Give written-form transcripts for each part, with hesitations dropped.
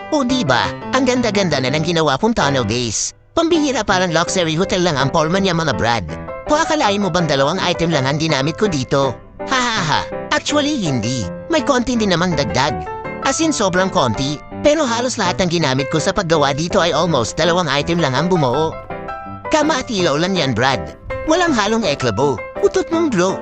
O diba, ang ganda-ganda na ng ginawa kong tunnel base. Pambihira parang luxury hotel lang ang Pullman niya mga brad. Kung akalain mo bang 2 item lang ang ginamit ko dito? Hahaha, actually hindi. May konti din namang dagdag. As in sobrang konti, pero halos lahat ng ginamit ko sa paggawa dito ay almost 2 item lang ang bumuo. Kama at ilaw lang yan brad. Walang halong eklabo. Utot mong glow.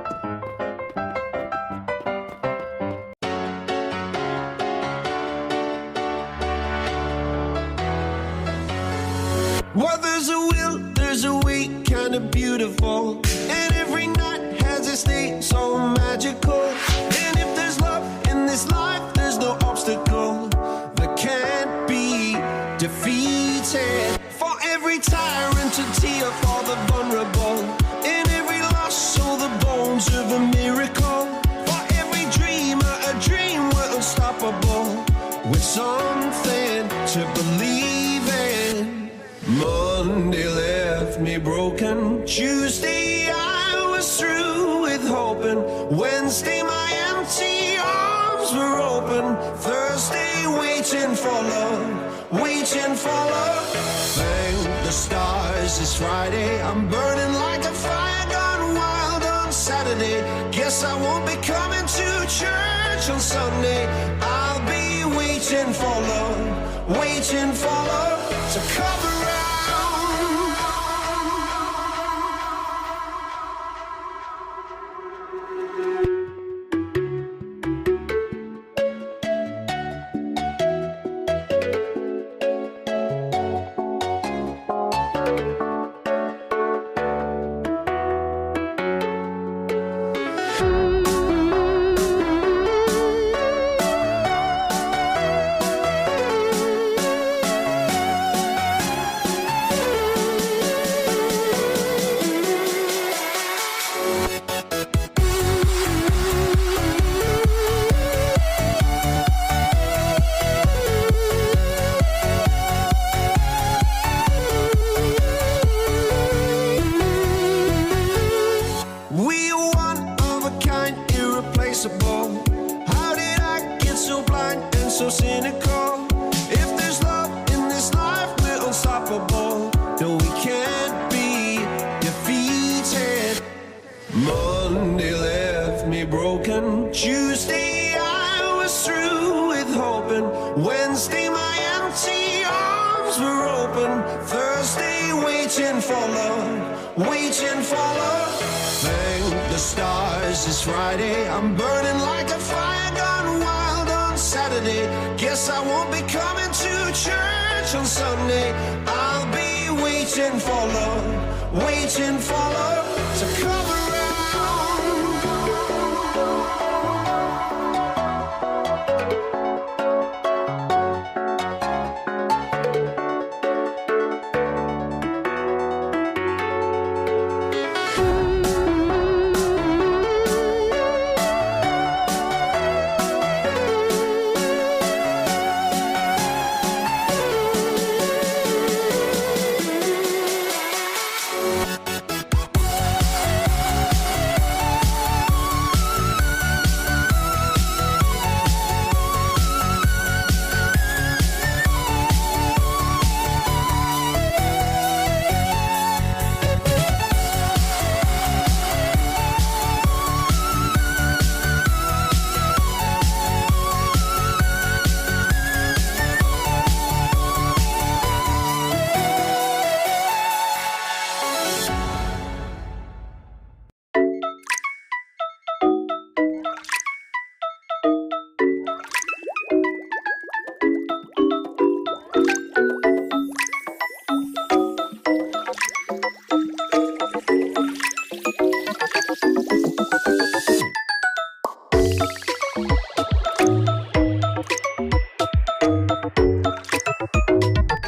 Well, there's a will, there's a way, kinda beautiful. And every night has its day, so magical. And if there's love in this life, there's no obstacle that can't be defeated. For every tyrant, a tear for the vulnerable. In every loss, so the bones of a miracle. For every dreamer, a dream we're unstoppable. With something to believe in. Monday left me broken. Tuesday I was through with hoping. Wednesday my empty arms were open. Thursday waiting for love, waiting for love. Thank the stars it's Friday. I'm burning like a fire gone wild on Saturday. Guess I won't be coming to church on Sunday. I'll be waiting for love, waiting for love to come around. We are one of a kind, irreplaceable. How did I get so blind and so cynical? If there's love in this life, we're unstoppable. No, we can't be defeated. Monday left me broken. Tuesday I was through with hoping. Wednesday my empty arms were open. Thursday waiting for love, waiting for love. Thank the stars it's Friday. I'm burning like a fire gone wild on Saturday. Guess I won't be coming to church on Sunday. I'll be waiting for love, waiting for love to come around.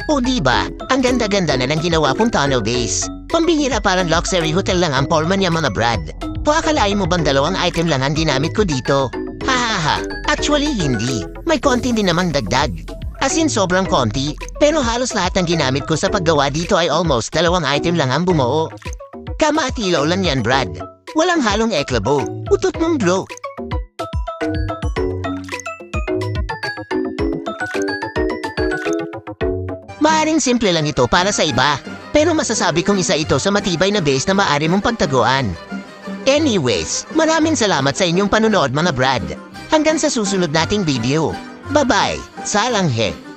O diba, ang ganda-ganda na ng ginawa kong tunnel base. Pambihira parang luxury hotel lang ang Pullman niya mga brad. Kung akalain mo bang 2 item lang ang ginamit ko dito? Hahaha, actually hindi. May konti din namang dagdag. As in sobrang konti, pero halos lahat ng ginamit ko sa paggawa dito ay almost 2 item lang ang bumuo. Kama at ilaw lang yan brad. Walang halong eklabo. Utot mong glow. Maaring simple lang ito para sa iba, pero masasabi kong isa ito sa matibay na base na maaari mong pagtaguan. Anyways, maraming salamat sa inyong panonood mga Brad. Hanggang sa susunod nating video. Bye-bye! Salanghe!